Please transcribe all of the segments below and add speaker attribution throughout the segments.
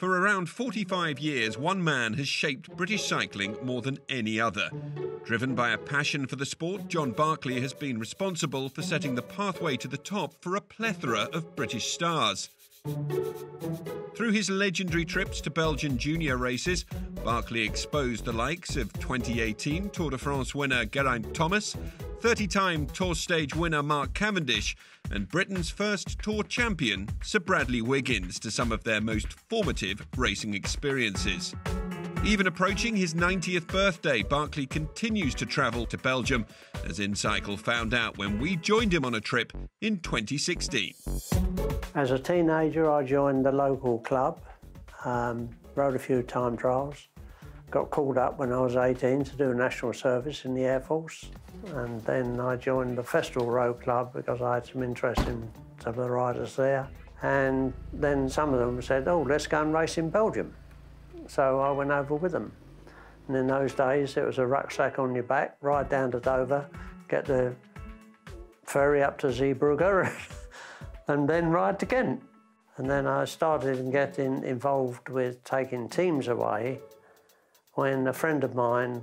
Speaker 1: For around 45 years, one man has shaped British cycling more than any other. Driven by a passion for the sport, John Barclay has been responsible for setting the pathway to the top for a plethora of British stars. Through his legendary trips to Belgian junior races, Barclay exposed the likes of 2018 Tour de France winner Geraint Thomas, 30-time Tour Stage winner Mark Cavendish, and Britain's first Tour champion Sir Bradley Wiggins to some of their most formative racing experiences. Even approaching his 90th birthday, Barclay continues to travel to Belgium, as inCycle found out when we joined him on a trip in 2016.
Speaker 2: As a teenager, I joined the local club, rode a few time trials, got called up when I was 18 to do national service in the Air Force, and then I joined the Festival Road Club because I had some interest in some of the riders there. And then some of them said, oh, let's go and race in Belgium. So I went over with them. And in those days, it was a rucksack on your back, ride down to Dover, get the ferry up to Zeebrugge, and then ride to Ghent. And then I started getting involved with taking teams away when a friend of mine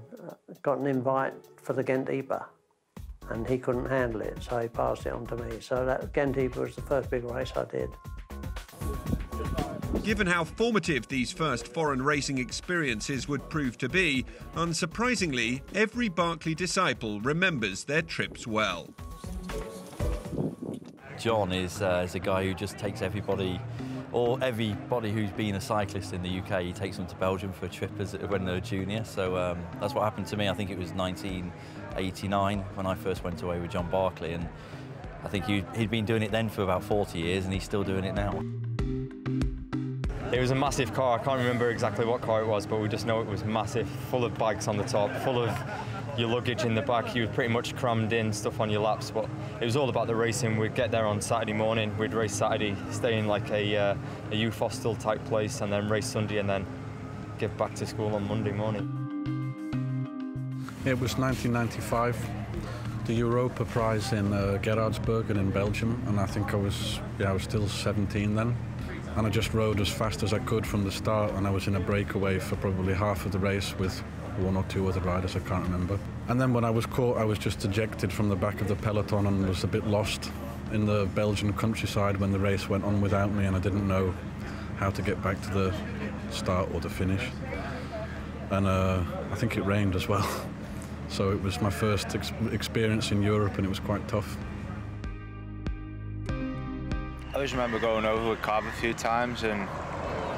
Speaker 2: got an invite for the Ghent Ypres, and he couldn't handle it, so he passed it on to me. So that Ghent Ypres was the first big race I did.
Speaker 1: Given how formative these first foreign racing experiences would prove to be, unsurprisingly, every Barclay disciple remembers their trips well.
Speaker 3: John is a guy who just takes everybody who's been a cyclist in the UK, he takes them to Belgium for a trip when they were junior. So that's what happened to me. I think it was 1989 when I first went away with John Barclay, and I think he'd been doing it then for about 40 years, and he's still doing it now.
Speaker 4: It was a massive car. I can't remember exactly what car it was, but we just know it was massive, full of bags on the top, full of your luggage in the back. You were pretty much crammed in, stuff on your laps, but it was all about the racing. We'd get there on Saturday morning, we'd race Saturday, stay in like a youth hostel type place, and then race Sunday, and then get back to school on Monday morning.
Speaker 5: It was 1995, the Europa Prize in Gerardsbergen in Belgium, and I think I was still 17 then. And I just rode as fast as I could from the start, and I was in a breakaway for probably half of the race with one or two other riders, I can't remember. And then when I was caught, I was just ejected from the back of the peloton and was a bit lost in the Belgian countryside when the race went on without me, and I didn't know how to get back to the start or the finish. And I think it rained as well. So it was my first experience in Europe, and it was quite tough.
Speaker 6: I always remember going over with Cav a few times, and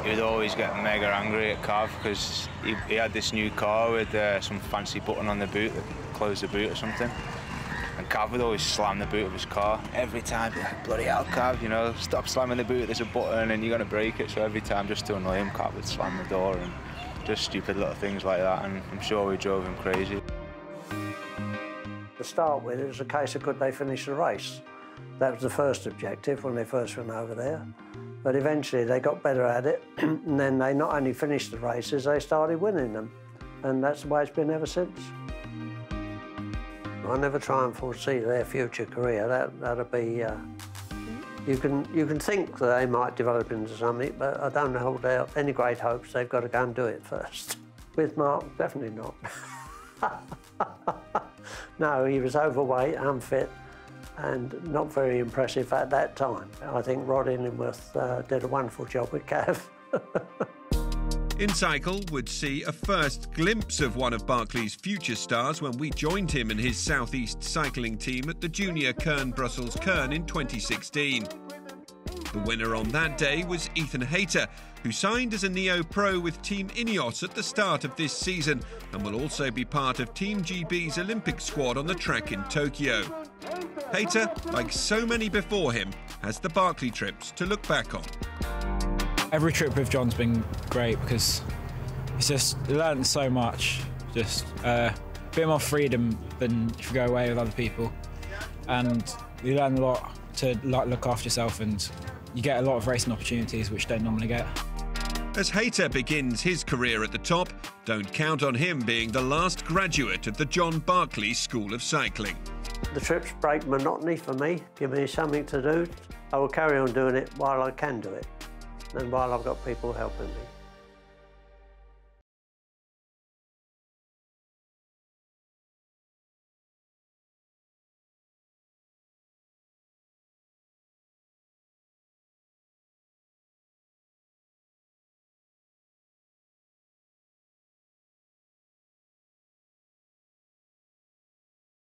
Speaker 6: he would always get mega angry at Cav because he had this new car with some fancy button on the boot that closed the boot or something. And Cav would always slam the boot of his car. Every time, like, bloody hell, Cav, you know, stop slamming the boot, there's a button and you're going to break it. So every time, just to annoy him, Cav would slam the door, and just stupid little things like that. And I'm sure we drove him crazy.
Speaker 2: To start with, it was a case of could they finish the race. That was the first objective when they first went over there. But eventually they got better at it, and then they not only finished the races, they started winning them. And that's the way it's been ever since. I never try and foresee their future career. That'll be... you can think that they might develop into something, but I don't hold out any great hopes. They've got to go and do it first. With Mark, definitely not. No, he was overweight, unfit, and not very impressive at that time. I think Rod Illingworth did a wonderful job with Cav.
Speaker 1: inCycle would see a first glimpse of one of Barclay's future stars when we joined him and his Southeast cycling team at the Junior Kern-Brussels-Kern in 2016. The winner on that day was Ethan Hayter, who signed as a neo-pro with Team INEOS at the start of this season and will also be part of Team GB's Olympic squad on the track in Tokyo. Hayter, like so many before him, has the Barclay trips to look back on.
Speaker 7: Every trip with John's been great because he's just learned so much, just a bit more freedom than if you go away with other people, and you learn a lot to look after yourself, and you get a lot of racing opportunities which you don't normally get.
Speaker 1: As Hayter begins his career at the top, don't count on him being the last graduate of the John Barclay School of Cycling.
Speaker 2: The trips break monotony for me, give me something to do. I will carry on doing it while I can do it. and while I've got people helping me.